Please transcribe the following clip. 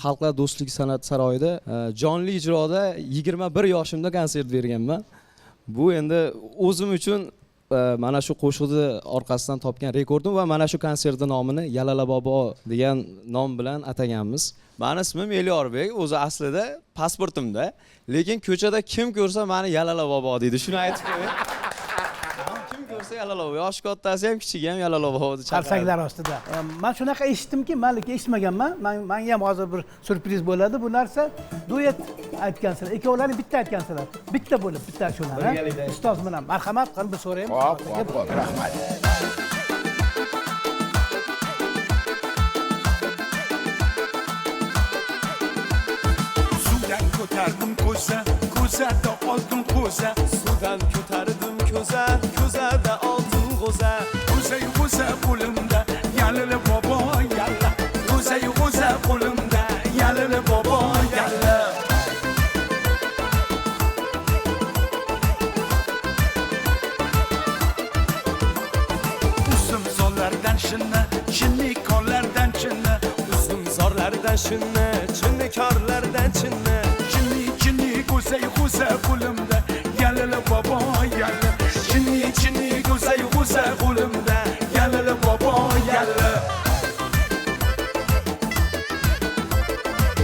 Xalqlar do'stlik san'at saroyida jonli ijroda 21 yoshimda konsert berganman. Bu endi o'zim uchun mana shu qo'shiqni orqasidan topgan rekordim va mana shu konsertning nomini Yalala bobo degan nom bilan ataganmiz. Meni ismim Elyorbek, o'zi aslida pasportimda, lekin ko'chada kim ko'rsa meni Yalala bobo deydi. Shuni aytib qo'ying. Kim ko'rsa Yalala bobo, yosh kattasi ham kichigi ham Yalala bobo deb chaqiradi. Qarsaklar ostida. Men shunaqa eshitdimki, men eshitmaganman. Menga ham hozir bir surpriz bo'ladi. Bu narsa duet aytgansizlar. Ikkovlari bitta aytgansizlar. Bitta bo'lib, bitta shular. Ustoz bilan marhamat qilib bir so'rayman. Hop, rahmat. Sudan ko'tardim ko'za, ko'zada oltin qo'za. Sudan ko'tardim ko'za, ko'zada oltin g'o'za. G'o'za qo'limda, yalala bobo yalla. G'o'za qo'limda, yalala bobo yalla. Uzum zorlardan shinni, shinni kollardan chinni. Uzum zorlardan shinni, chinni korlardan chinni. Chinni g'o'za qo'limda, yalala bobo yalla. Chinni g'o'za qo'limda.